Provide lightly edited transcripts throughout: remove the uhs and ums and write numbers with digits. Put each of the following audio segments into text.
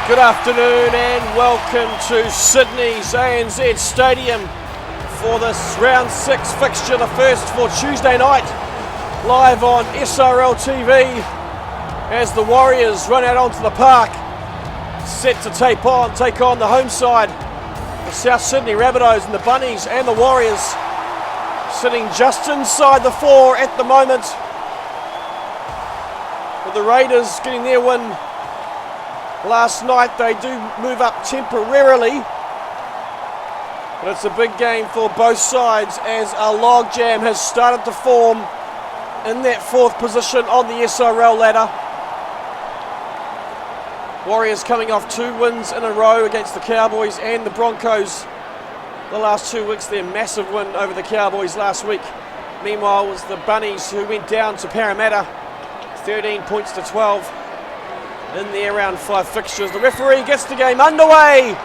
Good afternoon and welcome to Sydney's ANZ Stadium for this round 6 fixture, the first for Tuesday night, live on SRL TV as the Warriors run out onto the park, set to take on the home side, the South Sydney Rabbitohs and the Bunnies, and the Warriors sitting just inside the 4 at the moment, with the Raiders getting their win last night. They do move up temporarily, but it's a big game for both sides as a logjam has started to form in that 4th position on the SRL ladder. Warriors coming off 2 wins in a row against the Cowboys and the Broncos the last 2 weeks. Their massive win over the Cowboys last week. Meanwhile, it was the Bunnies who went down to Parramatta 13 points to 12 in their round 5 fixtures. The referee gets the game underway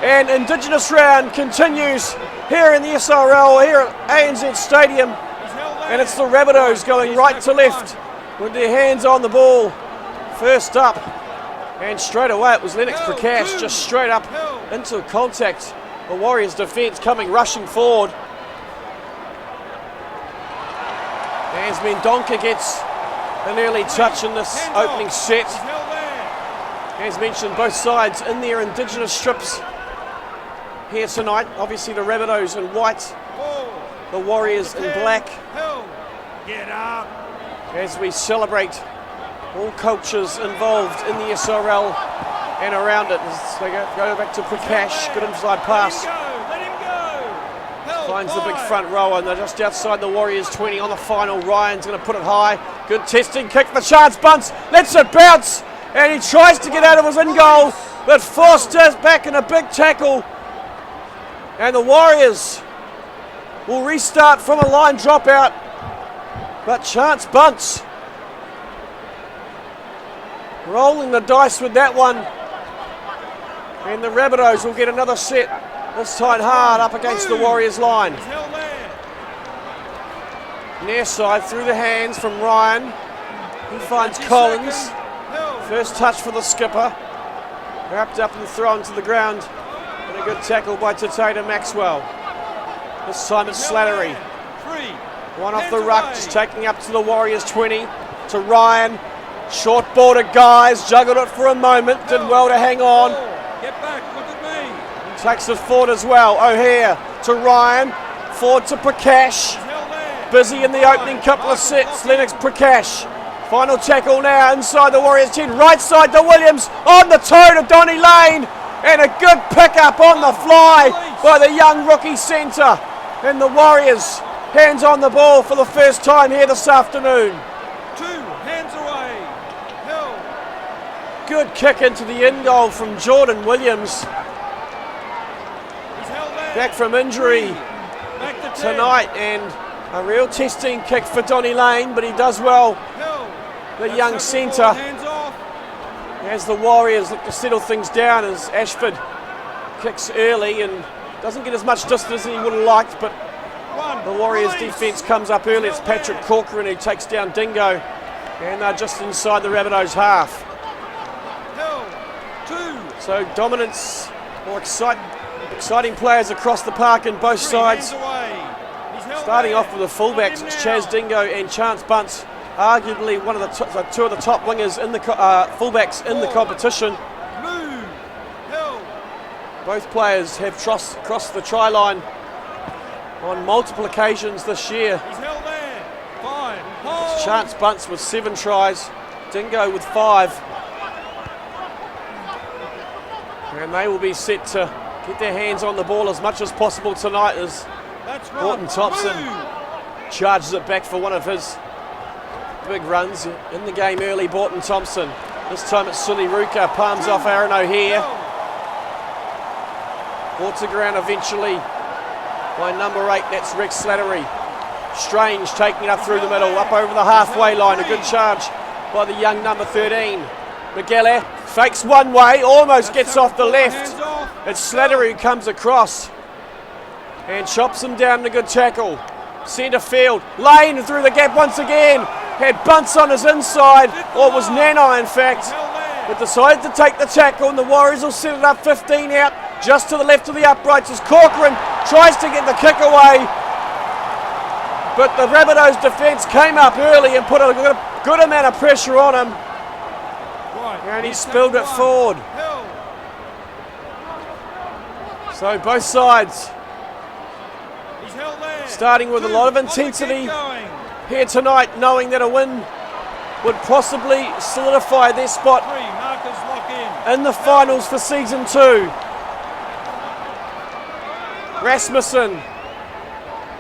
and Indigenous round continues here in the SRL, here at ANZ Stadium, and it's the Rabbitohs going right to left with their hands on the ball. First up, and straight away it was Lennox Prakash just straight up into contact. The Warriors defence coming rushing forward as Mendonca gets an early touch in this opening set. As mentioned, both sides in their Indigenous strips here tonight. Obviously the Rabbitohs in white, the Warriors in black. Get up. As we celebrate all cultures involved in the SRL and around it. As they go back to Prakash, good inside pass. Let him go. Finds the big front rower, and they're just outside the Warriors 20 on the final. Ryan's going to put it high. Good testing kick for Chance Bunce. Lets it bounce. And he tries to get out of his in goal, but Foster's back in a big tackle. And the Warriors will restart from a line dropout. But Chance Bunce rolling the dice with that one. And the Rabbitohs will get another set, this time hard up against the Warriors line. Near side through the hands from Ryan. He finds Collins. First touch for the skipper, wrapped up and thrown to the ground, and a good tackle by Tatata Maxwell. This time it's Slattery. One off the ruck, just taking up to the Warriors 20, to Ryan. Short ball to Guys, juggled it for a moment, did well to hang on. Get back, look at me. Takes it forward as well. O'Hare to Ryan, forward to Prakash. Busy in the opening couple of sets, Lennox Prakash. Final tackle now inside the Warriors 10, right side to Williams, on the toe to Donnie Lane, and a good pick up on the fly by the young rookie centre. And the Warriors hands on the ball for the first time here this afternoon. 2 hands away. Hill. Good kick into the in goal from Jordan Williams. He's held there. Back from injury Back to 10. tonight, and a real testing kick for Donnie Lane, but he does well. The young centre, as the Warriors look to settle things down, as Ashford kicks early and doesn't get as much distance as he would have liked, but the Warriors defence comes up early. It's Patrick Corcoran who takes down Dingo, and they're just inside the Rabbitohs half. So dominance, or exciting players across the park in both sides. Starting off with the fullbacks, it's Chaz Dingo and Chance Bunce. Arguably one of the two of the top wingers in the fullbacks in the competition. Both players have crossed the try line on multiple occasions this year. It's Chance Bunce with 7 tries, Dingo with 5, and they will be set to get their hands on the ball as much as possible tonight as Morton Thompson charges it back for one of his big runs in the game early. Borton Thompson. This time it's Sully Ruka, palms off Aaron O'Hare. Brought to ground eventually by number 8, that's Rex Slattery. Strange taking it up through the middle, up over the halfway line. A good charge by the young number 13. McGallagher fakes one way, almost gets off the left. It's Slattery who comes across and chops him down in a good tackle. Centre field, Lane through the gap once again. Had Bunce on his inside, or it was Nanai in fact. but decided to take the tackle, and the Warriors will set it up 15 out, just to the left of the uprights as Corcoran tries to get the kick away. But the Rabbitohs defence came up early and put a good amount of pressure on him. And he spilled it forward. So both sides starting with a lot of intensity here tonight, knowing that a win would possibly solidify their spot in the finals for season 2. Rasmussen.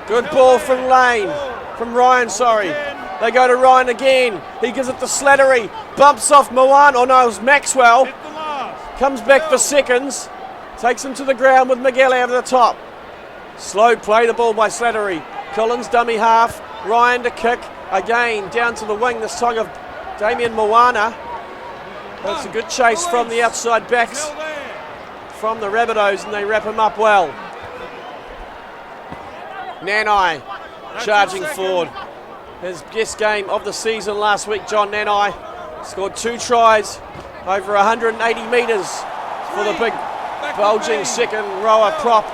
Good ball from Ryan, sorry. They go to Ryan again. He gives it to Slattery. Bumps off Moana. Oh no, it was Maxwell. Comes back for seconds. Takes him to the ground with Miguel over the top. Slow play, the ball by Slattery. Collins dummy half. Ryan to kick. Again, down to the wing, this time of Damien Moana. That's a good chase from the outside backs from the Rabbitohs, and they wrap him up well. Nanai charging forward. His best game of the season last week, John Nanai. Scored 2 tries over 180 metres for the big bulging second rower prop.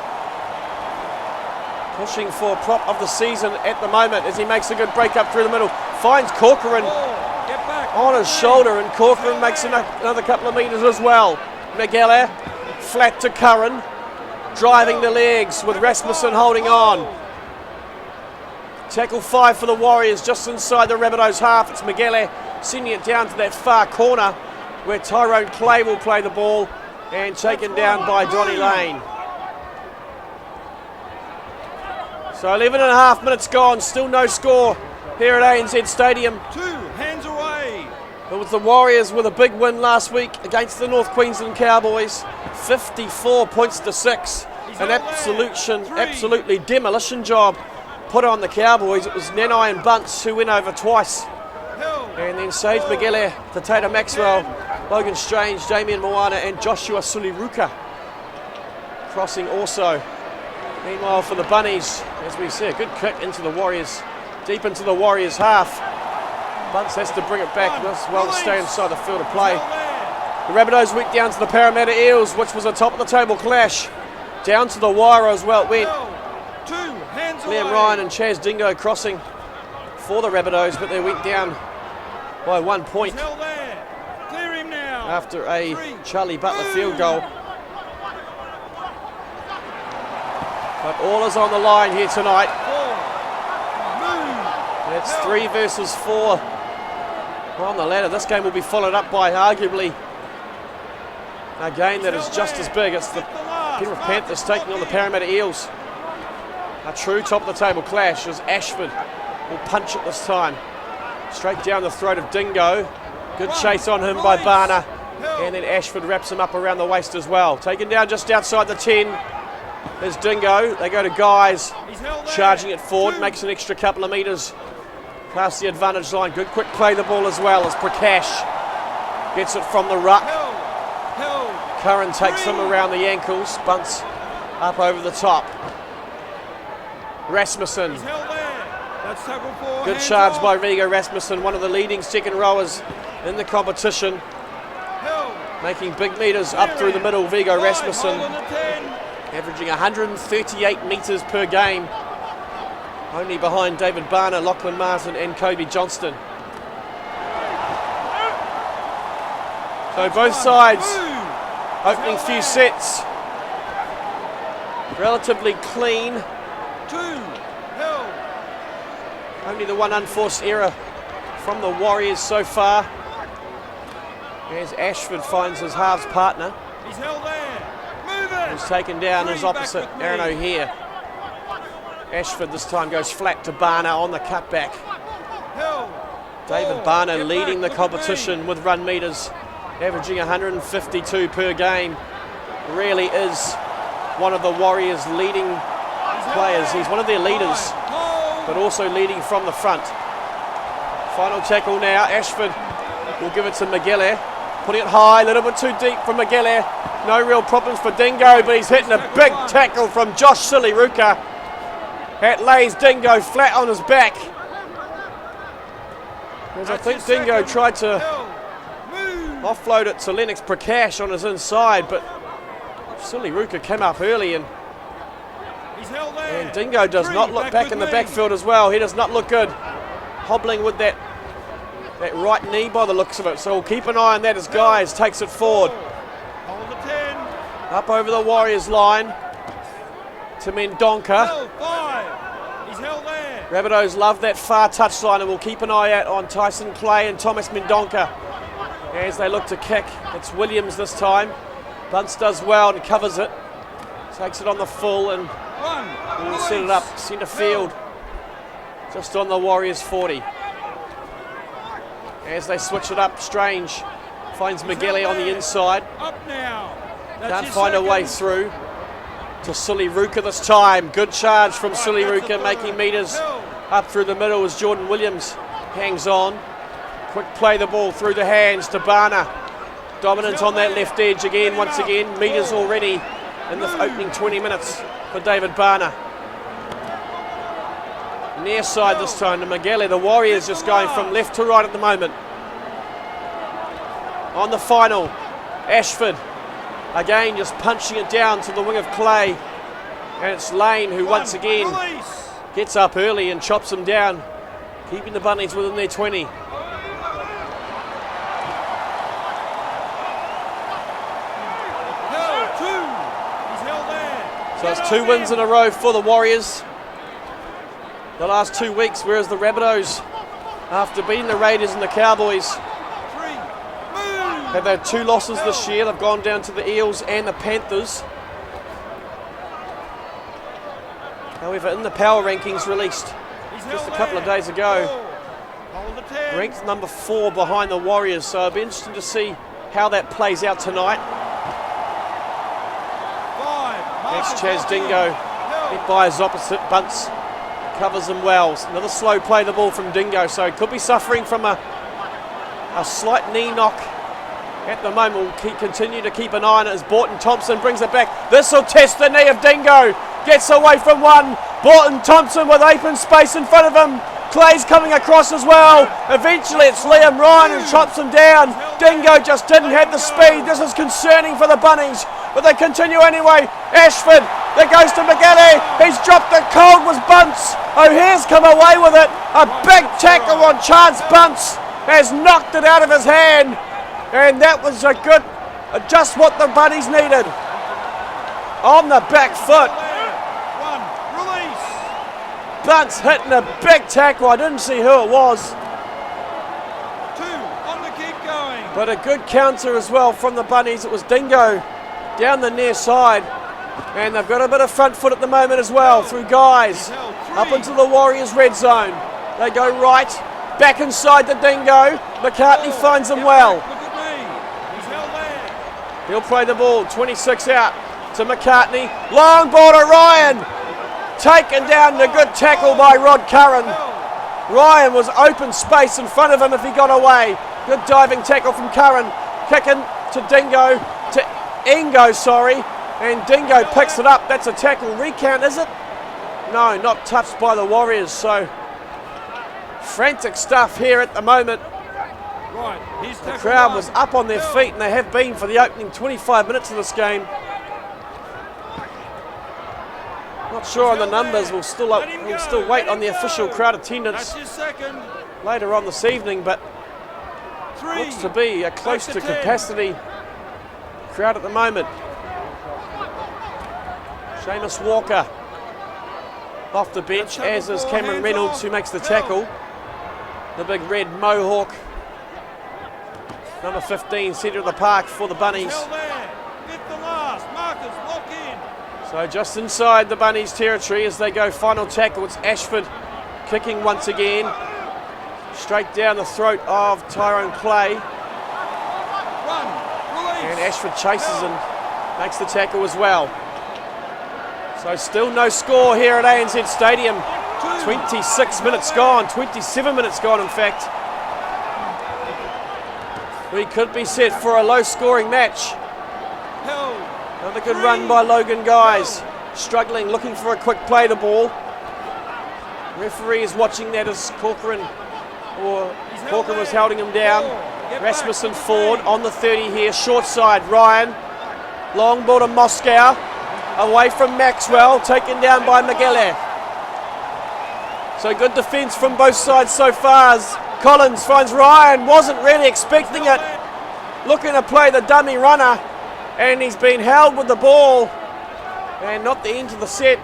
Pushing for prop of the season at the moment as he makes a good break up through the middle. Finds Corcoran on his shoulder, and Corcoran makes another couple of metres as well. Miguel flat to Curran, driving the legs with Rasmussen holding on. Tackle 5 for the Warriors just inside the Rabbitohs half. It's Miguel sending it down to that far corner where Tyrone Clay will play the ball, and taken down by Donnie Lane. So 11.5 minutes gone, still no score here at ANZ Stadium. 2 hands away. It was the Warriors with a big win last week against the North Queensland Cowboys. 54 points to 6. An absolutely demolition job put on the Cowboys. It was Nanai and Bunce who went over twice. And then Sage Miguel, Tater Maxwell, Logan Strange, Damien Moana and Joshua Suliruka crossing also. Meanwhile for the Bunnies, as we see, a good kick into the Warriors, deep into the Warriors half. Bunce has to bring it back, does well to stay inside the field of play. The Rabbitohs went down to the Parramatta Eels, which was a top of the table clash. Down to the wire as well it went. Liam Ryan and Chaz Dingo crossing for the Rabbitohs, but they went down by 1 point after a Charlie Butler field goal. But all is on the line here tonight. It's 3 versus 4 on the ladder. This game will be followed up by arguably a game that is just as big. It's the Penrith Panthers taking on the Parramatta Eels. A true top of the table clash as Ashford will punch it this time. Straight down the throat of Dingo. Good chase on him by Barner. And then Ashford wraps him up around the waist as well. Taken down just outside the 10. There's Dingo. They go to Guys. Charging it forward. Makes an extra couple of metres past the advantage line. Good quick play the ball as well as Prakash gets it from the ruck. Curran takes him around the ankles. Bunce up over the top. Rasmussen. Good charge by Vigo Rasmussen, one of the leading second rowers in the competition. Making big metres up through the middle, Vigo Rasmussen. Averaging 138 metres per game. Only behind David Barner, Lachlan Martin and Kobe Johnston. So both sides opening few sets. Relatively clean. Only the one unforced error from the Warriors so far. As Ashford finds his halves partner. He's held there. He's taken down his opposite, Aaron O'Hare. Ashford this time goes flat to Barner on the cutback. David Barner leading the competition with run metres, averaging 152 per game. Really is one of the Warriors' leading players. He's one of their leaders, but also leading from the front. Final tackle now. Ashford will give it to Miguel. Putting it high, a little bit too deep for Miguel. No real problems for Dingo, but he's hitting a big tackle from Josh Siliruka. That lays Dingo flat on his back. As I think Dingo tried to Offload it to Lennox Prakash on his inside, but Suliruka came up early, and He's held there. Dingo does not look back in the backfield as well. He does not look good. Hobbling with that right knee by the looks of it. So we'll keep an eye on that as Guys takes it forward. Hold the 10. Up over the Warriors line to Mendonca. Held 5. He's held there. Rabbitohs love that far touchline, and we'll keep an eye out on Tyson Clay and Thomas Mendonca as they look to kick. It's Williams this time. Bunce does well and covers it. Takes it on the full and will set it up centre field, just on the Warriors 40. As they switch it up, Strange finds McGilly on the inside. Up now. Can't find a way through to Suliruka this time. Good charge from Suliruka, making metres up through the middle as Jordan Williams hangs on. Quick play the ball through the hands to Barner. Dominant on that left edge again, once again. Metres already in the opening 20 minutes for David Barner. Near side this time to McGilly. The Warriors just going from left to right at the moment. On the final, Ashford again just punching it down to the wing of Clay. And it's Lane who once again gets up early and chops them down, keeping the Bunnies within their 20. So it's 2 wins in a row for the Warriors the last 2 weeks, whereas the Rabbitohs, after beating the Raiders and the Cowboys, have had 2 losses this year. They've gone down to the Eels and the Panthers. However, in the power rankings released just a couple of days ago, ranked number 4 behind the Warriors, so it'll be interesting to see how that plays out tonight. That's Chaz Dingo, hit by his opposite. Bunce covers him well. Another slow play the ball from Dingo, so he could be suffering from a slight knee knock at the moment. We'll continue to keep an eye on it as Borton Thompson brings it back. This will test the knee of Dingo. Gets away from one. Borton Thompson with open space in front of him. Clay's coming across as well. Eventually it's Liam Ryan who chops him down. Dingo just didn't have the speed. This is concerning for the Bunnies, but they continue anyway. Ashford, there goes to McGilly. He's dropped it cold, was Bunce. O'Hare's come away with it. A big tackle on Chance. Bunce has knocked it out of his hand, and that was just what the Bunnies needed. On the back foot. Bunce hitting a big tackle. I didn't see who it was. 2 on the keep going. But a good counter as well from the Bunnies. It was Dingo down the near side. And they've got a bit of front foot at the moment as well through Guys. Up into the Warriors red zone. They go right, back inside the Dingo. McCartney finds them well. Look at me. He's held there. He'll play the ball, 26 out to McCartney. Long ball to Ryan. Taken down, a good tackle by Rod Curran. Ryan was open space in front of him if he got away. Good diving tackle from Curran. Kicking to Dingo, to Ingo, sorry. And Dingo picks it up. That's a tackle recount, is it? No, not touched by the Warriors. So frantic stuff here at the moment. The crowd was up on their feet, and they have been for the opening 25 minutes of this game. Not sure on the numbers. We'll still wait on the official crowd attendance later on this evening, but looks to be a close to capacity crowd at the moment. Seamus Walker off the bench, as is Cameron Reynolds, who makes the tackle. The big red mohawk, number 15, centre of the park for the Bunnies. So just inside the Bunnies territory as they go final tackle. It's Ashford kicking once again. Straight down the throat of Tyrone Clay. And Ashford chases and makes the tackle as well. So still no score here at ANZ Stadium. 26 minutes gone, 27 minutes gone in fact. We could be set for a low scoring match. Another good run by Logan Guys. Struggling, looking for a quick play the ball. Referee is watching that as Corcoran was holding him down. Get Rasmussen back. forward on the 30 here, short side, Ryan. Long ball to Moscow, away from Maxwell, taken down by Miguel. So good defence from both sides so far as Collins finds Ryan, wasn't really expecting it. Looking to play the dummy runner, and he's been held with the ball. And not the end of the set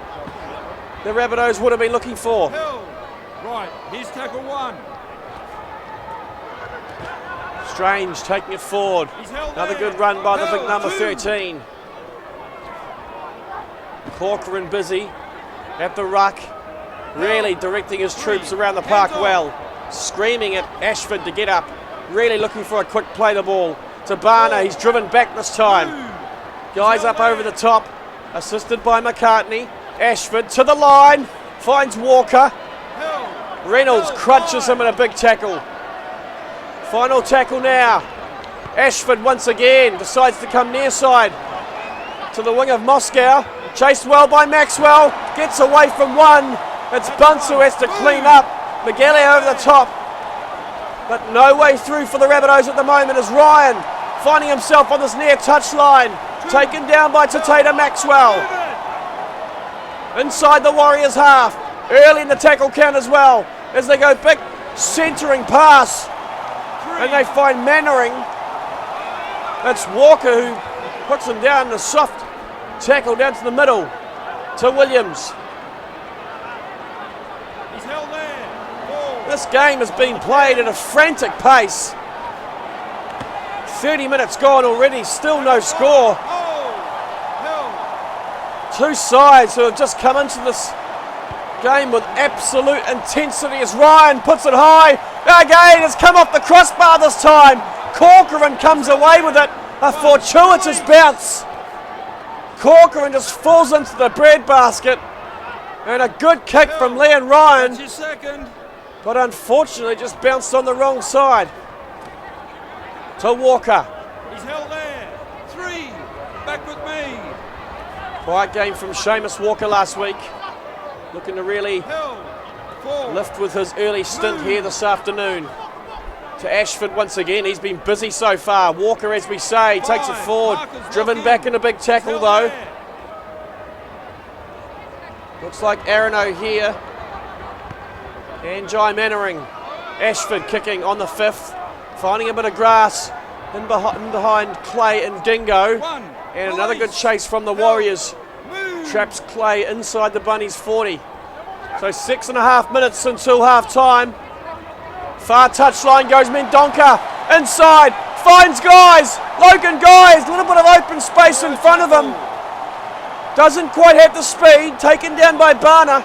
the Rabbitohs would have been looking for. Hill. Right, here's tackle 1. Strange taking it forward. He's held Another there. good run by the big Hill, number 2. 13. Corcoran busy at the ruck, really directing his troops around the park well. Screaming at Ashford to get up, really looking for a quick play the ball to Barner. He's driven back this time. Guys up over the top, assisted by McCartney. Ashford to the line, finds Walker. Reynolds crunches him in a big tackle. Final tackle now. Ashford once again decides to come near side to the wing of Moscow. Chased well by Maxwell, gets away from one. It's Bunce who has to clean up. Miguel over the top, but no way through for the Rabbitohs at the moment as Ryan finding himself on this near touch line, taken down by Tatata Maxwell. Inside the Warriors half, early in the tackle count as well, as they go big centering pass, and they find Mannering. That's Walker who puts him down in a soft tackle down to the middle to Williams. He's held there. This game has been played at a frantic pace. 30 minutes gone already, still no score. Two sides who have just come into this game with absolute intensity as Ryan puts it high. Again, it's come off the crossbar this time. Corcoran comes away with it. A fortuitous bounce. Corcoran just falls into the breadbasket. And a good kick from Leon Ryan. That's your second. But unfortunately just bounced on the wrong side. To Walker. He's held there. 3. Back with me. Quiet game from Seamus Walker last week. Looking to really Hill. 4. lift with his early stint here this afternoon. To Ashford once again, he's been busy so far. Walker, as we say, takes it forward. Driven back in a big tackle though. Looks like Arano here. And Jai Mannering. Ashford kicking on the 5th. Finding a bit of grass in behind Clay and Dingo. And another good chase from the Warriors. Traps Clay inside the Bunnies 40. So 6.5 minutes until half time. Far touchline goes Mendonca. Inside. Finds Guys. Logan Guys. A little bit of open space in front of him. Doesn't quite have the speed. Taken down by Barner.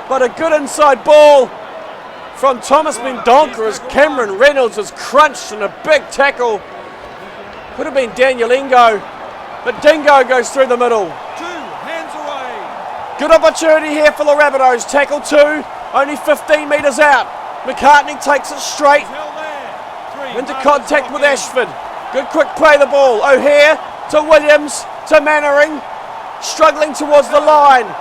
But a good inside ball from Thomas Mendonca as Cameron Reynolds is crunched in a big tackle. Could have been Daniel Ingo. But Dingo goes through the middle. 2 hands away. Good opportunity here for the Rabbitohs. Tackle 2, only 15 metres out. McCartney takes it straight He's held there. 3. into contact with Ashford. Good quick play the ball. O'Hare to Williams to Mannering. Struggling towards the line.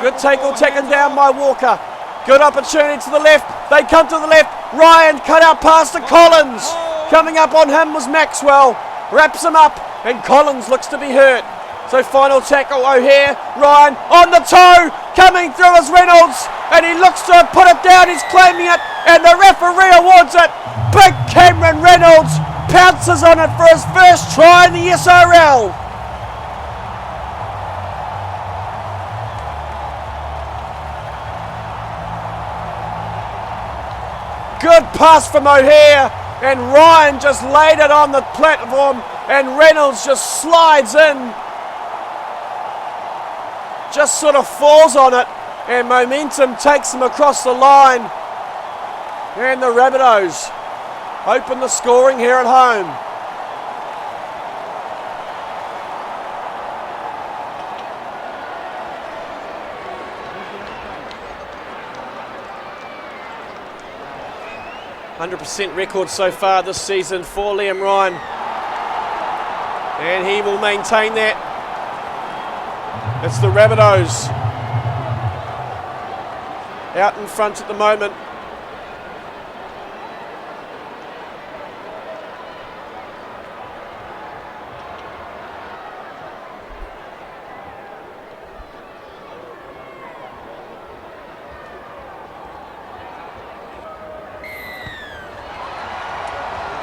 Good tackle taken down by Walker. Good opportunity to the left. They come to the left. Ryan cut out past to Collins. Coming up on him was Maxwell. Wraps him up and Collins looks to be hurt. So final tackle, O'Hare, Ryan on the toe, coming through as Reynolds, and he looks to have put it down, he's claiming it, and the referee awards it. Big Cameron Reynolds pounces on it for his first try in the SRL. Good pass from O'Hare, and Ryan just laid it on the platform, and Reynolds just slides in. Just sort of falls on it, and momentum takes him across the line. And the Rabbitohs open the scoring here at home. .100% record so far this season for Liam Ryan. And he will maintain that. It's the Rabbitohs out in front at the moment.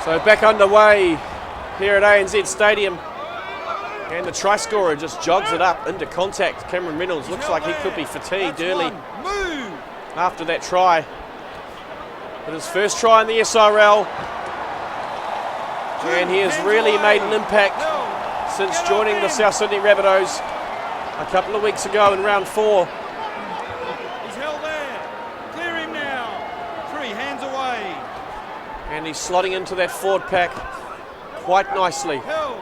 So back underway here at ANZ Stadium. And the try scorer just jogs it up into contact. Cameron Reynolds looks like he could be fatigued early after that try. But his first try in the SRL. And he has really made an impact since joining the South Sydney Rabbitohs a couple of weeks ago in round 4. He's held there. Clear him now. 3 hands away. And he's slotting into that forward pack quite nicely. Held.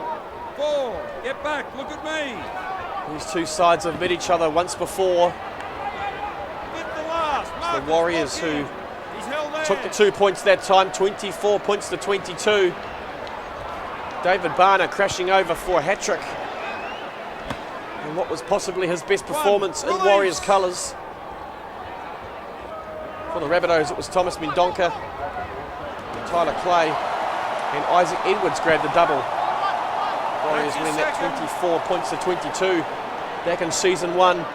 4. Get back. Look at me. These two sides have met each other once before. Get the last. The Warriors who He's held there. took the 2 points that time, 24 points to 22. David Barner crashing over for a hat-trick. And what was possibly his best performance in Warriors colours. For the Rabbitohs, it was Thomas Mendonca, Tyler Clay, and Isaac Edwards grabbed the double. Warriors winning that 24 points to 22 back in season 1.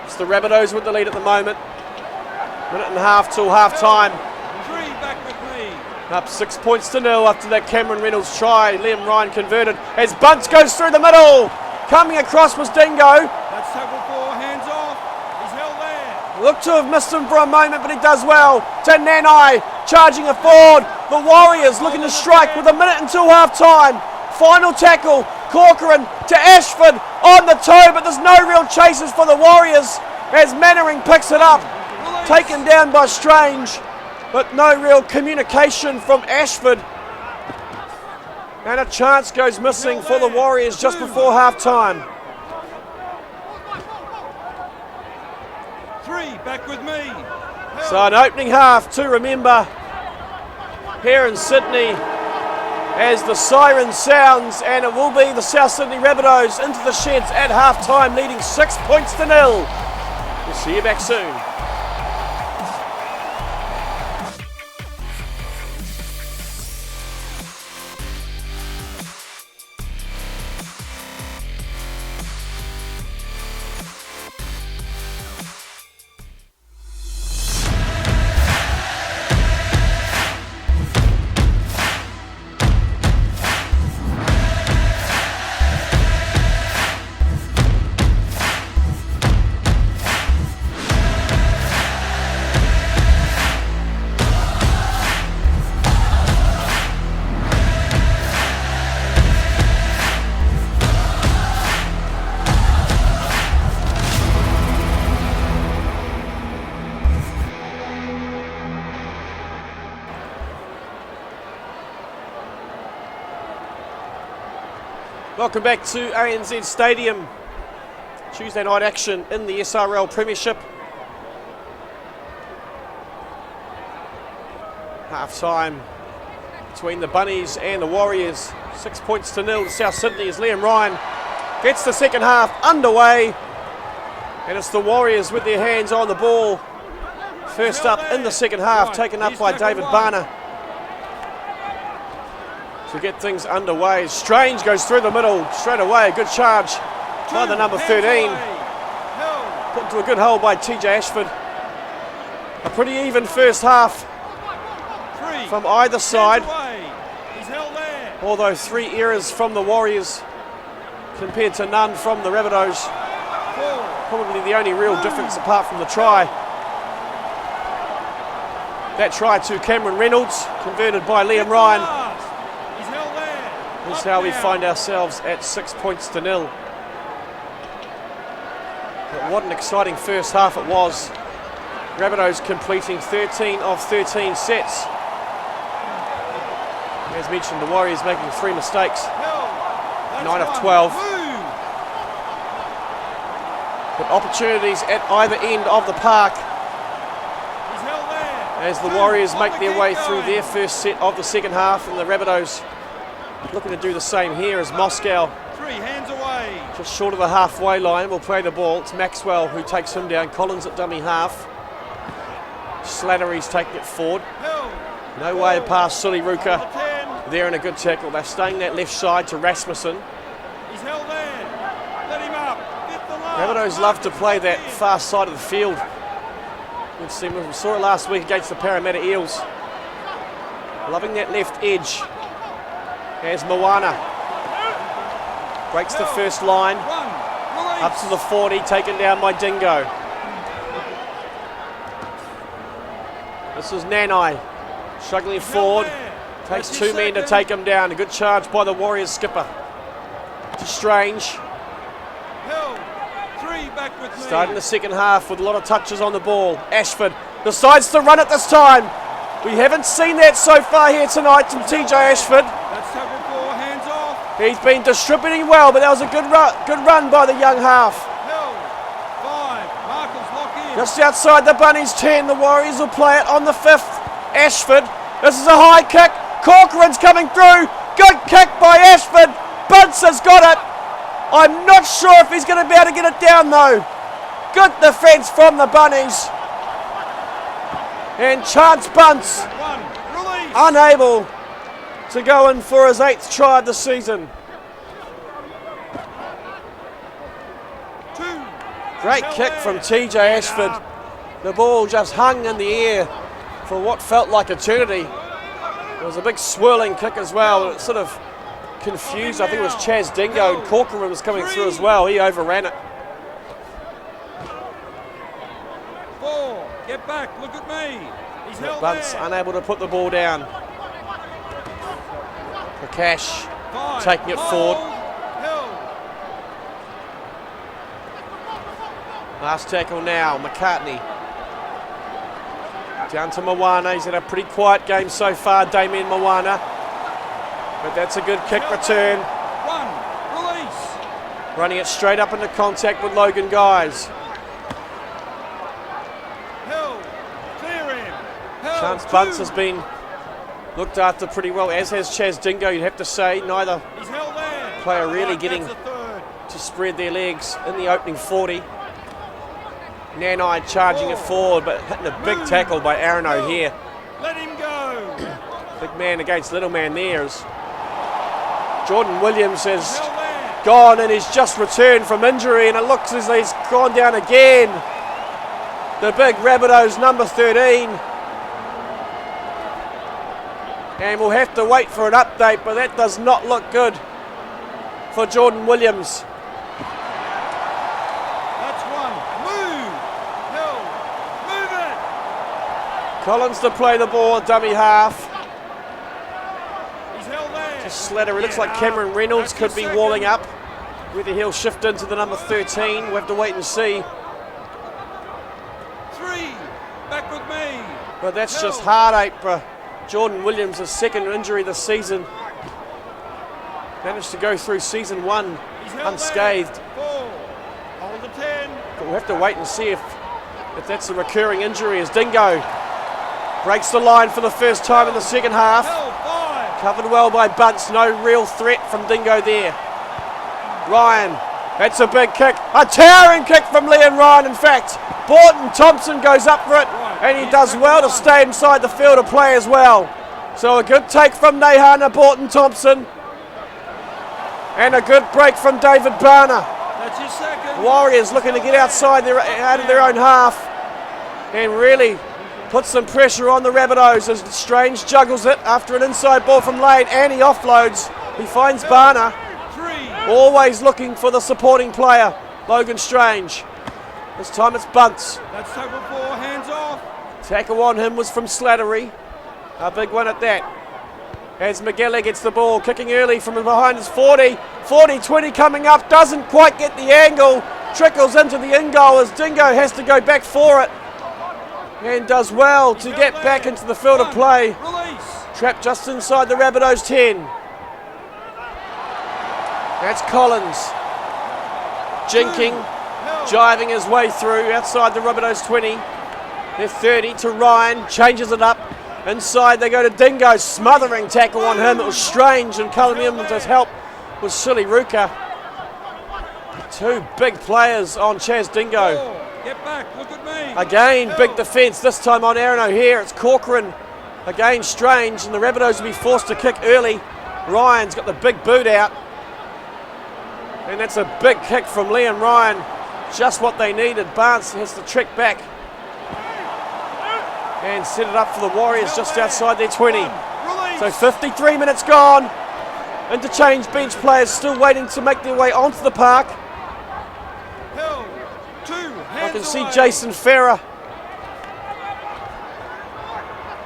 It's the Rabbitohs with the lead at the moment. Minute and a half till half time. 3 back with me. Up 6 points to 0 after that Cameron Reynolds try. Liam Ryan converted as Bunce goes through the middle. Coming across was Dingo. That's tackle 4. Hands off. He's held there. Looked to have missed him for a moment, but he does well. To Nanai, charging a forward. The Warriors looking to strike with a minute until half time. Final tackle, Corcoran to Ashford on the toe, but there's no real chases for the Warriors as Mannering picks it up. Taken down by Strange, but no real communication from Ashford. And a chance goes missing for the Warriors just before half time. 3 back with me. So an opening half to remember here in Sydney as the siren sounds, and it will be the South Sydney Rabbitohs into the sheds at half time, leading 6 points to 0. We'll see you back soon. Welcome back to ANZ Stadium. Tuesday night action in the SRL Premiership. Half time between the Bunnies and the Warriors. 6 points to 0 to South Sydney as Liam Ryan gets the second half underway. And it's the Warriors with their hands on the ball. First up in the second half, taken up by David Barner. To get things underway, Strange goes through the middle straight away. A good charge by the number 13. Put into a good hole by TJ Ashford. A pretty even first half from either side. Although 3 errors from the Warriors compared to none from the Rabbitohs. Probably the only real difference apart from the try. That try to Cameron Reynolds, converted by Liam Ryan. This is how we find ourselves at 6 points to 0. But what an exciting first half it was. Rabbitohs completing 13 of 13 sets. As mentioned, the Warriors making 3 mistakes. 9 of 12. But opportunities at either end of the park as the Warriors make their way through their first set of the second half, and the Rabbitohs looking to do the same here as Moscow. 3 hands away. Just short of the halfway line, will play the ball. It's Maxwell who takes him down. Collins at dummy half. Slattery's taking it forward. No way past Sully Ruka. There in a good tackle. They're staying that left side to Rasmussen. He's held there. Let him up. Get the line. Rabbitohs love to play that far side of the field. We saw it last week against the Parramatta Eels. Loving that left edge. As Moana breaks the first line. Up to the 40, taken down by Dingo. This is Nanai, struggling forward. Takes 2 men to take him down. A good charge by the Warriors skipper. To Strange. Starting the second half with a lot of touches on the ball. Ashford decides to run it this time. We haven't seen that so far here tonight from TJ Ashford. He's been distributing well, but that was a good run by the young half. Just outside the Bunnies 10, the Warriors will play it on the 5th. Ashford, this is a high kick. Corcoran's coming through. Good kick by Ashford. Bunce has got it. I'm not sure if he's going to be able to get it down though. Good defence from the Bunnies. And Chance Bunce unable to go in for his 8th try of the season. Great kick from TJ Ashford. The ball just hung in the air for what felt like eternity. It was a big swirling kick as well. It sort of confused. I think it was Chaz Dingo, and Corcoran was coming through as well. He overran it. 4, get back, look at me. He's held Bunce there. unable to put the ball down. Prakash 5, taking it forward. held. Last tackle now, McCartney. Down to Moana. He's had a pretty quiet game so far, Damien Moana. But that's a good kick return. 1, release. Running it straight up into contact with Logan Guys. Held, clear him. Held, Chance 2. Bunce has been looked after pretty well, as has Chaz Dingo, you'd have to say. Neither He's held there. player really That's getting a third. to spread their legs in the opening 40. Nanai charging it forward, but hitting a big tackle by Aaron O'Hare. Let him go. Big man against little man there as Jordan Williams has Held there. gone and he's just returned from injury, and it looks as though he's gone down again. The big Rabbitohs number 13. And we'll have to wait for an update, but that does not look good for Jordan Williams. That's 1. Move. Held. Move it. Collins to play the ball, dummy half. He's held there. Slattery, it looks like Cameron Reynolds could be warming up. Whether he'll shift into the number 13, we'll have to wait and see. 3, back with me. But that's just heartache for Jordan Williams, his second injury this season. Managed to go through season 1 He's held unscathed. there. 4, hold the 10. But we'll have to wait and see if that's a recurring injury, as Dingo breaks the line for the first time in the second half. Held 5. Covered well by Bunce, no real threat from Dingo there. Ryan, that's a big kick. A towering kick from Leon Ryan, in fact. Borton Thompson goes up for it, and he does well to stay inside the field of play as well. So a good take from Nehana Borton Thompson. And a good break from David Barner. That's his second. Warriors looking to get out of their own half and really put some pressure on the Rabbitohs as Strange juggles it after an inside ball from Lane, and he offloads. He finds Barner, 3. always looking for the supporting player, Logan Strange. This time it's Bunce. That's total 4, hands off. Tackle on him was from Slattery. A big one at that. As Miguel gets the ball, kicking early from behind his 40. 40-20 coming up, doesn't quite get the angle. Trickles into the in goal as Dingo has to go back for it. And does well to get back into the field of play. Release. Trapped just inside the Rabbitohs 10. That's Collins. Jinking, jiving his way through outside the Rabbitohs 20. They're 30 to Ryan, changes it up. Inside they go to Dingo, smothering tackle on him. It was Strange, and coming in to help was Silly Ruka. 2 big players on Chaz Dingo. 4, get back, look at me. Again, big defence, this time on Aaron O'Hare. It's Corcoran. Again, Strange, and the Rabbitohs will be forced to kick early. Ryan's got the big boot out. And that's a big kick from Leon Ryan. Just what they needed. Barnes has to trick back and set it up for the Warriors just outside their 20. So 53 minutes gone. Interchange bench players still waiting to make their way onto the park. Held. 2 hands I can see away. Jason Ferrer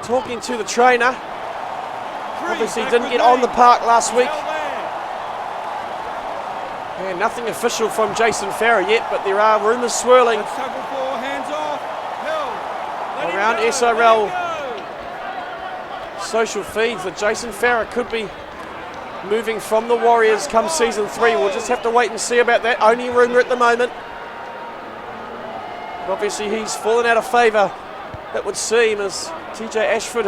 talking to the trainer. 3 Obviously back didn't with get on the lead. park last week. Held there. Yeah, nothing official from Jason Ferrer yet, but there are rumours swirling Let's tug of war, hands off. Held. Let him around go, SRL let him go. social feeds that Jason Ferrer could be moving from the Warriors come season 3. We'll just have to wait and see about that. Only rumour at the moment. But obviously he's fallen out of favour, it would seem, as TJ Ashford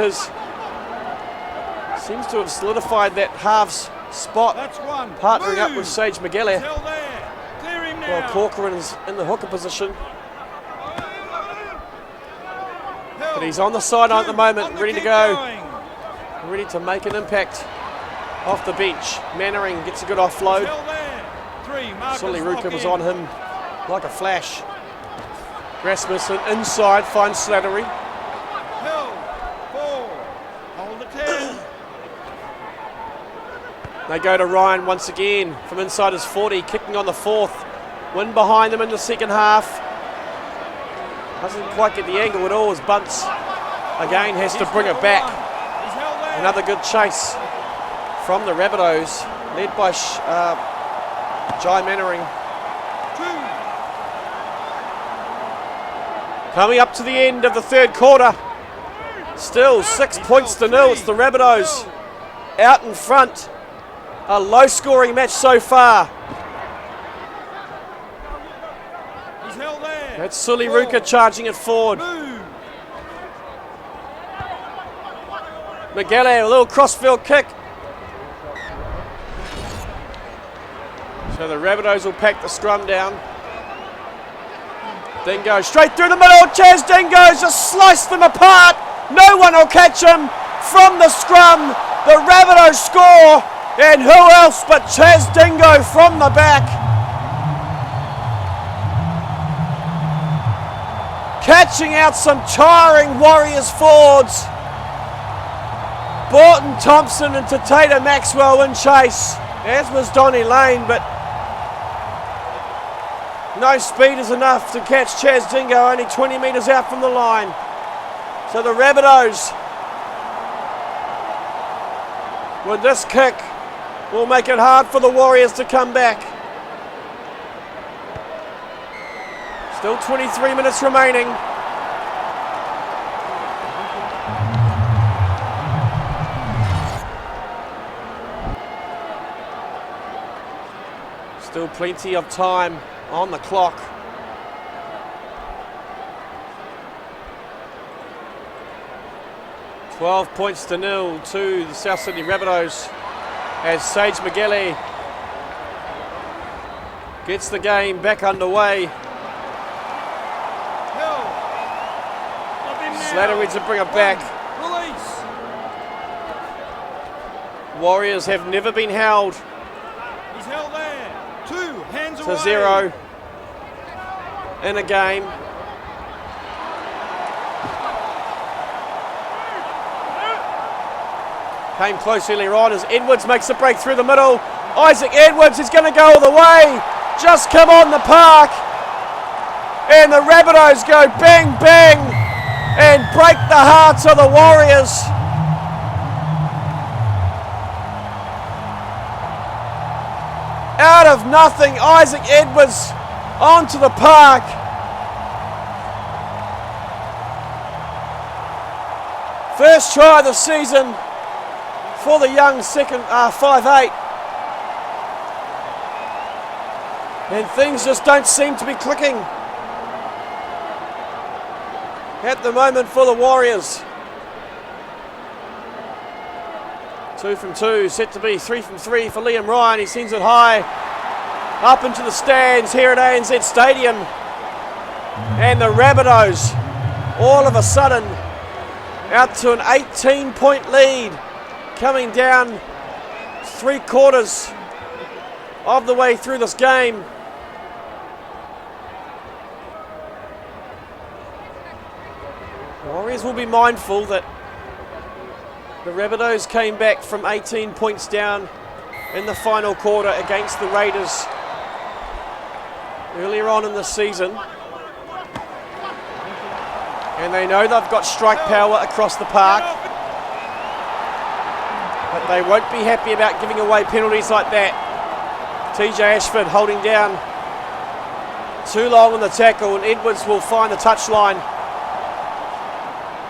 seems to have solidified that halves spot, That's one. partnering up Move. with Sage He's McGalley, held there. Clear him now. while Corcoran is in the hooker position. Held. But he's on the sideline at the 2 moment, on the ready to kick go, going. ready to make an impact off the bench. Mannering gets a good He's offload. held there. 3 markers Sully lock Ruka was in. on him like a flash. Rasmussen inside finds Slattery. Held. 4. Hold the 10. They go to Ryan once again from inside his 40, kicking on the 4th. Win behind them in the second half. Doesn't quite get the angle at all as Bunce again has to bring it back. He's held there. Another good chase from the Rabbitohs, led by Jai Mannering. 2. Coming up to the end of the third quarter. Still 6 points to nil. It's the Rabbitohs out in front. A low-scoring match so far. He's held there. That's Sully 4. Ruka charging it forward. Move. McGalley, a little crossfield kick. So the Rabbitohs will pack the scrum down. Dingo straight through the middle. Chaz Dingo's just sliced them apart. No one will catch him from the scrum. The Rabbitohs score. And who else but Chaz Dingo from the back. Catching out some tiring Warriors forwards. Borton Thompson and Tatata Maxwell in chase, as was Donnie Lane, but no speed is enough to catch Chaz Dingo, only 20 metres out from the line. So the Rabbitohs, with this kick, will make it hard for the Warriors to come back. Still 23 minutes remaining. Still plenty of time on the clock. $12 points to nil to the South Sydney Rabbitohs as Sage McGalley gets the game back underway. Held. Up in now. Slattery to bring it back. Release. Warriors have never been held He's held there. 2 hands to away. 0 in a game. Came close earlier on as Edwards makes a break through the middle. Isaac Edwards is going to go all the way. Just come on the park. And the Rabbitohs go bang, bang and break the hearts of the Warriors. Out of nothing, Isaac Edwards onto the park. First try of the season for the young second 5'8". And things just don't seem to be clicking at the moment for the Warriors. 2 from 2, set to be 3 from 3 for Liam Ryan. He sends it high up into the stands here at ANZ Stadium. And the Rabbitohs all of a sudden out to an 18-point lead, coming down 3/4 of the way through this game. Warriors will be mindful that The Rabbitohs came back from 18 points down in the final quarter against the Raiders earlier on in the season. And they know they've got strike power across the park. But they won't be happy about giving away penalties like that. TJ Ashford holding down too long on the tackle, and Edwards will find the touchline.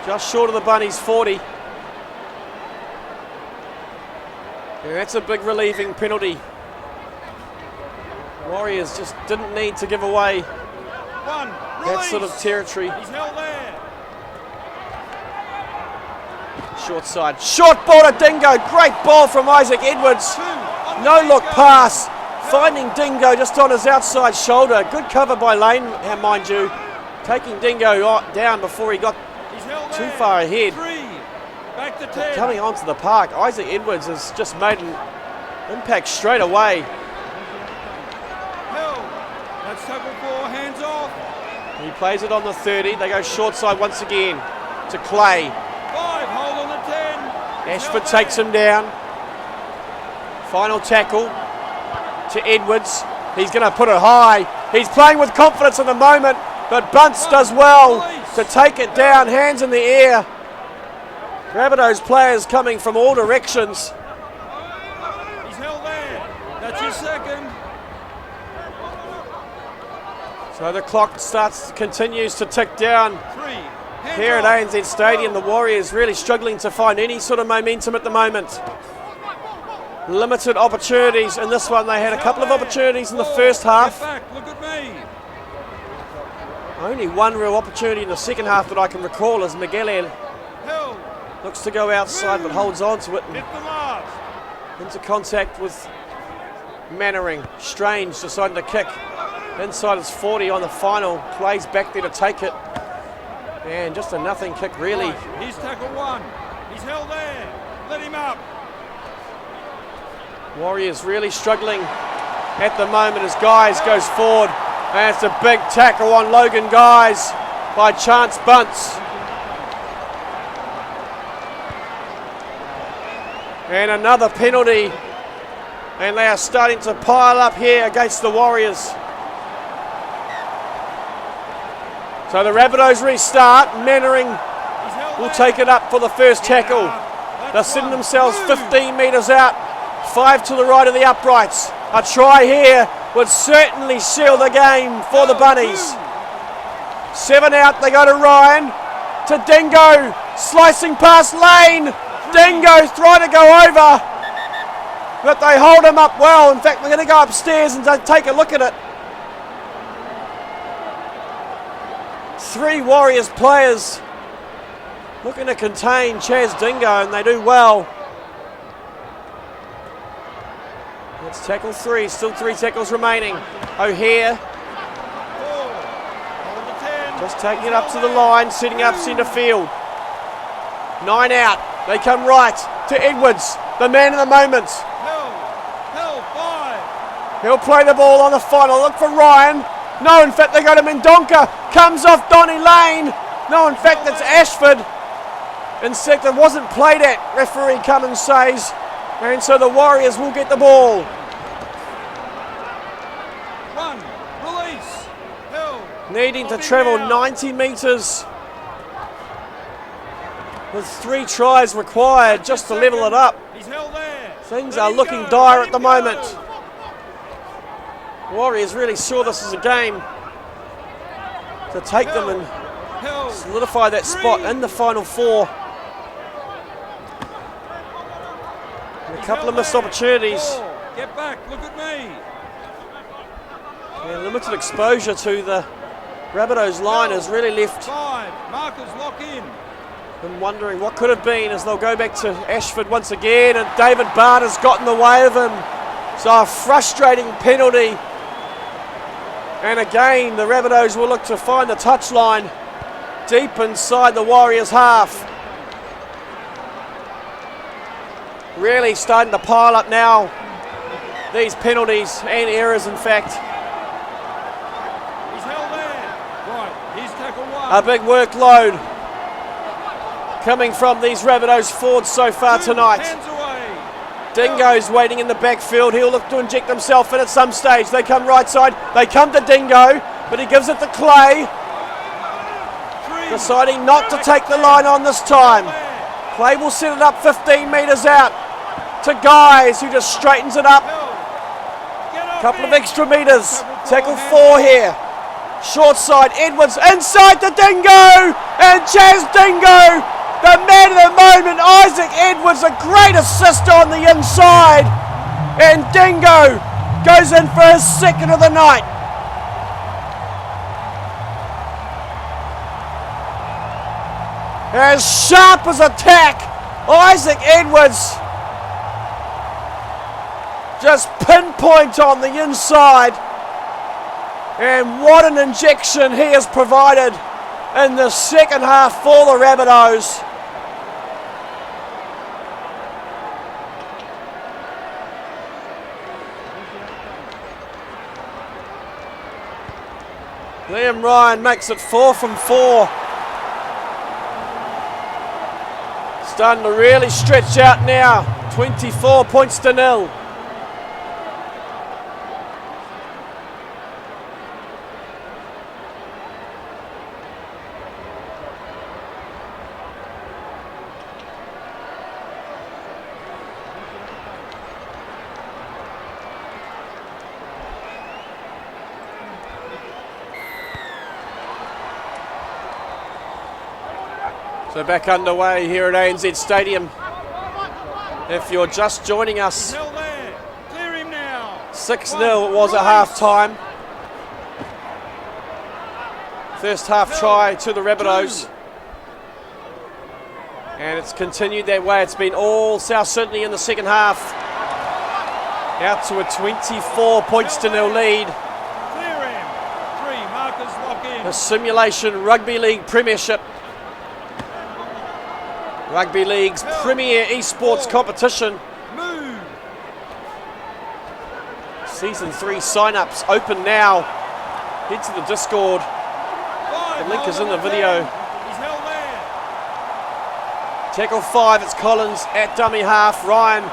Just short of the Bunnies 40. And that's a big relieving penalty. Warriors just didn't need to give away that sort of territory. He's held there. Short side. Short ball to Dingo. Great ball from Isaac Edwards. No look pass. Finding Dingo just on his outside shoulder. Good cover by Lane, mind you. Taking Dingo down before he got too far ahead. Back to 10. Coming onto the park, Isaac Edwards has just made an impact straight away. That's tackle 4, hands off. He plays it on the 30. They go short side once again to Clay. 5, hold on the 10. Ashford takes him down. Final tackle to Edwards. He's going to put it high. He's playing with confidence at the moment, but Bunce does well to take it down, hands in the air. Rabbitohs players coming from all directions. He's held there. That's your second. So the clock continues to tick down. 3. Here at ANZ Stadium, the Warriors really struggling to find any sort of momentum at the moment. Limited opportunities in this one. They had a couple of opportunities in the first half. Look at me. Only one real opportunity in the second half that I can recall as Miguel looks to go outside but holds on to it. Into contact with Mannering. Strange deciding to kick inside his 40 on the final. Plays back there to take it. And just a nothing kick really. Here's tackle 1. He's held there. Let him up. Warriors really struggling at the moment as Guys goes forward. And it's a big tackle on Logan Guys by Chance Bunce. And another penalty. And they are starting to pile up here against the Warriors. So the Rabbitohs restart. Mannering will take it up for the first tackle. They're sending themselves 15 metres out. 5 to the right of the uprights. A try here would certainly seal the game for the Bunnies. 7 out, they go to Ryan. To Dingo, slicing past Lane. Dingo's trying to go over, but they hold him up well. In fact, we're going to go upstairs and take a look at it. 3 Warriors players looking to contain Chaz Dingo, and they do well. It's tackle 3, still 3 tackles remaining. O'Hare just taking it up to the line, setting up centre field. 9 out, they come right to Edwards, the man of the moment. Hill, 5. He'll play the ball on the final, look for Ryan. No, in fact, they go to Mendonca, comes off Donny Lane. No, in fact, that's Ashford. In fact, it wasn't played at, referee Cummins says. And so the Warriors will get the ball. 1, release. Hill. Needing to travel 90 metres. With 3 tries required just to level it up. He's held there. Things are looking dire at the moment. Warriors really saw this as a game to take them and solidify that spot in the final 4. A couple of missed opportunities. Get back, look at me. Yeah, limited exposure to the Rabbitohs line has really left 5, markers lock in. them wondering what could have been, as they'll go back to Ashford once again, and David Barter's got in the way of him. So a frustrating penalty. And again, the Rabbitohs will look to find the touchline deep inside the Warriors' half. Really starting to pile up now, these penalties and errors, in fact. He's held there. Right, here's tackle 1. A big workload coming from these Rabbitohs forwards so far tonight. Hands away. Dingo's waiting in the backfield. He'll look to inject himself in at some stage. They come right side. They come to Dingo, but he gives it to Clay. Deciding not to take the line on this time. Clay will set it up 15 metres out to Guys, who just straightens it up. Couple of extra metres. Tackle 4 here. Short side, Edwards inside to Dingo, and Chaz Dingo, the man of the moment, Isaac Edwards, a great assist on the inside, and Dingo goes in for his second of the night. As sharp as a tack, Isaac Edwards just pinpoint on the inside. And what an injection he has provided in the second half for the Rabbitohs. Liam Ryan makes it 4 from 4. Starting to really stretch out now. 24 points to 0. So back underway here at ANZ Stadium. If you're just joining us, 6-0 it was at half time. First half try to the Rabbitohs. And it's continued that way. It's been all South Sydney in the second half. Out to a 24 points to 0 lead. The Simulation Rugby League Premiership. Rugby League's premier eSports competition. Season 3 sign-ups open now. Head to the Discord. The link is in the video. Tackle 5, it's Collins at dummy half. Ryan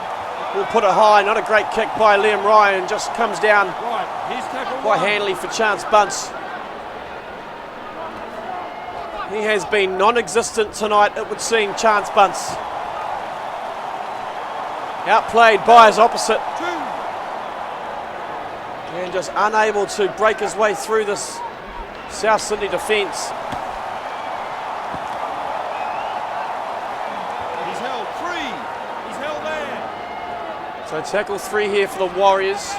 will put it high. Not a great kick by Liam Ryan. Just comes down quite handily for Chance Bunce. He has been non-existent tonight, it would seem, Chance Bunce. Outplayed by his opposite. And just unable to break his way through this South Sydney defence. He's held free. He's held there. So tackle 3 here for the Warriors.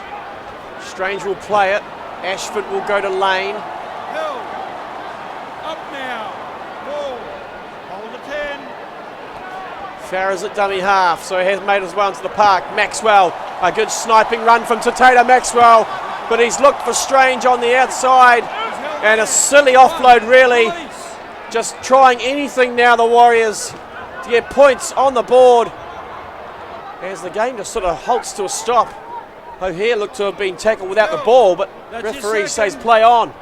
Strange will play it. Ashford will go to Lane. Held. Up now. Ball. Hold the 10. Farah's at dummy half, so he has made his way into the park. Maxwell, a good sniping run from Tatata Maxwell, but he's looked for Strange on the outside, and a silly offload really. Just trying anything now, the Warriors, to get points on the board. As the game just sort of halts to a stop. O'Hare looked to have been tackled without the ball, but referee says play on.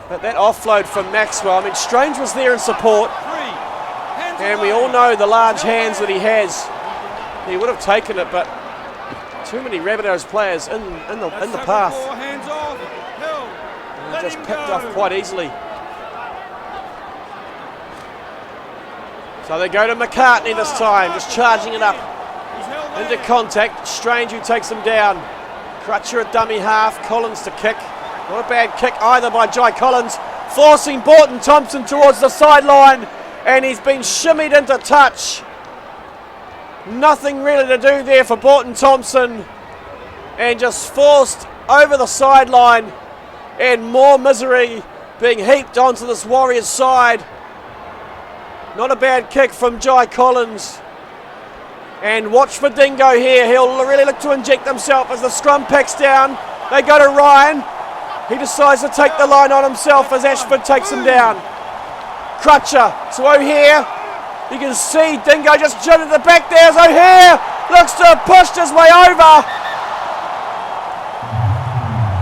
But that offload from Maxwell, I mean, Strange was there in support. And we all know the large hands that he has. He would have taken it, but too many Rabbitohs players in the path. And he just picked off quite easily. So they go to McCartney this time, just charging it up. Into contact, Strange who takes him down. Crutcher at dummy half, Collins to kick. Not a bad kick either by Jai Collins, forcing Borton Thompson towards the sideline, and he's been shimmied into touch. Nothing really to do there for Borton Thompson, and just forced over the sideline, and more misery being heaped onto this Warriors side. Not a bad kick from Jai Collins. And watch for Dingo here. He'll really look to inject himself as the scrum packs down. They go to Ryan. He decides to take the line on himself as Ashford takes him down. Crutcher to O'Hare. You can see Dingo just jumped at the back there as O'Hare looks to have pushed his way over.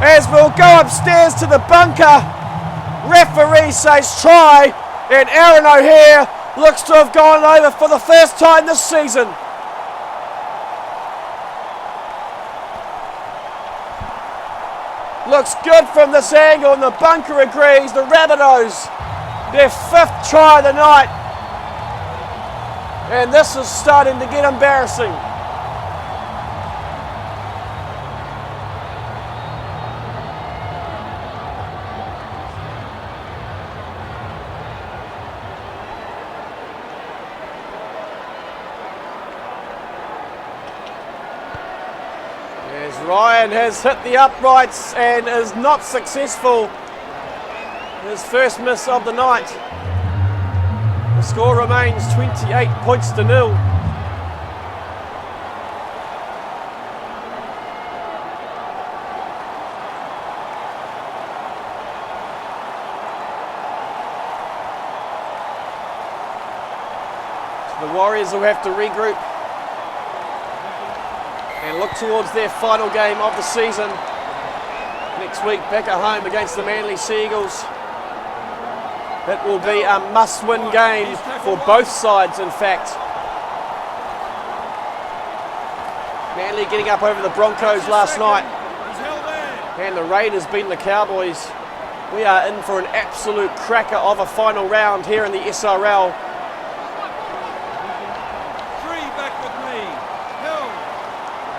As we'll go upstairs to the bunker. Referee says try. And Aaron O'Hare looks to have gone over for the first time this season. Looks good from this angle, and the bunker agrees. The Rabbitohs, their 5th try of the night. And this is starting to get embarrassing. As Ryan has hit the uprights and is not successful. His first miss of the night. The score remains 28 points to 0. So the Warriors will have to regroup and look towards their final game of the season next week back at home against the Manly Seagulls. It will be a must-win game for both sides, in fact. Manly getting up over the Broncos last night, and the Raiders beating the Cowboys. We are in for an absolute cracker of a final round here in the SRL.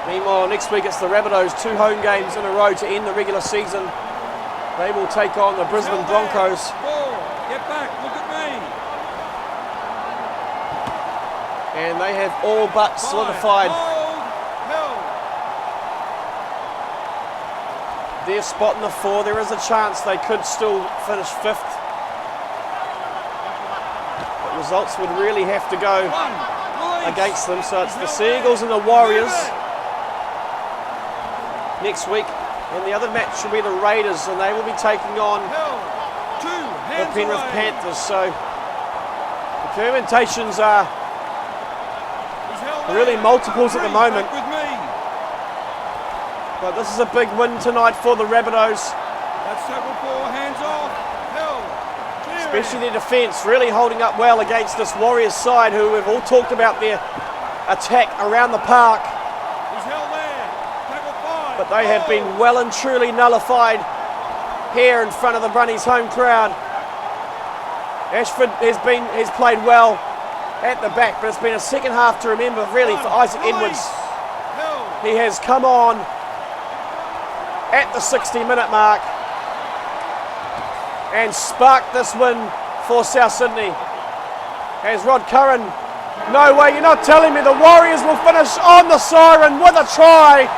Meanwhile, next week it's the Rabbitohs, 2 home games in a row to end the regular season. They will take on the Brisbane Broncos. Get back, look at me. And they have all but solidified their spot in the 4. There is a chance they could still finish 5th. But results would really have to go against them. So it's the Seagulls and the Warriors next week, and the other match will be the Raiders, and they will be taking on the Penrith Panthers. So the permutations are really multiples at the moment, but this is a big win tonight for the Rabbitohs, especially their defence really holding up well against this Warriors side, who we've all talked about their attack around the park. But they have been well and truly nullified here in front of the Brunnies home crowd. Ashford has played well at the back, but it's been a second half to remember really for Isaac Edwards. He has come on at the 60-minute mark and sparked this win for South Sydney. As Rod Curran, no way, you're not telling me the Warriors will finish on the siren with a try,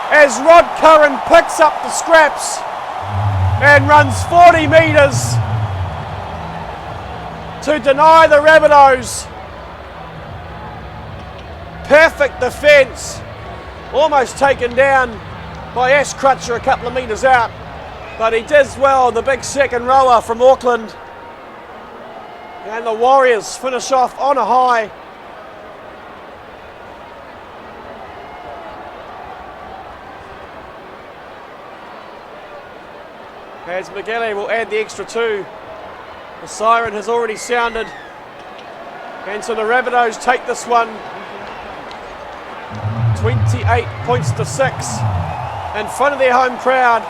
as Rod Curran picks up the scraps and runs 40 metres to deny the Rabbitohs. Perfect defence, almost taken down by Ash Crutcher a couple of metres out, but he does well, the big second rower from Auckland. And the Warriors finish off on a high. As McGalley will add the extra 2. The siren has already sounded. And so the Rabbitohs take this one 28 points to 6 in front of their home crowd.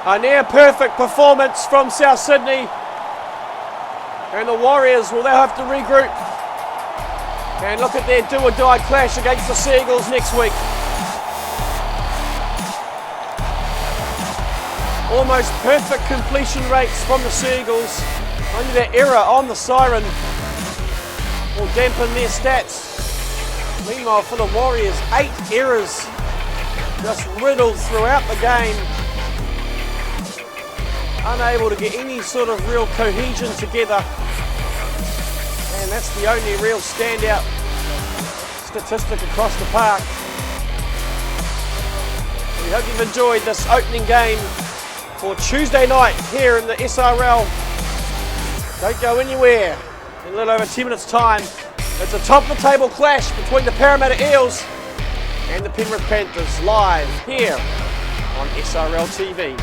A near perfect performance from South Sydney. And the Warriors will now have to regroup and look at their do-or-die clash against the Seagulls next week. Almost perfect completion rates from the Seagulls. Only that error on the siren will dampen their stats. Meanwhile for the Warriors, 8 errors just riddled throughout the game. Unable to get any sort of real cohesion together. And that's the only real standout statistic across the park. We hope you've enjoyed this opening game for Tuesday night here in the SRL. Don't go anywhere. In a little over 10 minutes time, it's a top of the table clash between the Parramatta Eels and the Penrith Panthers, live here on SRL TV.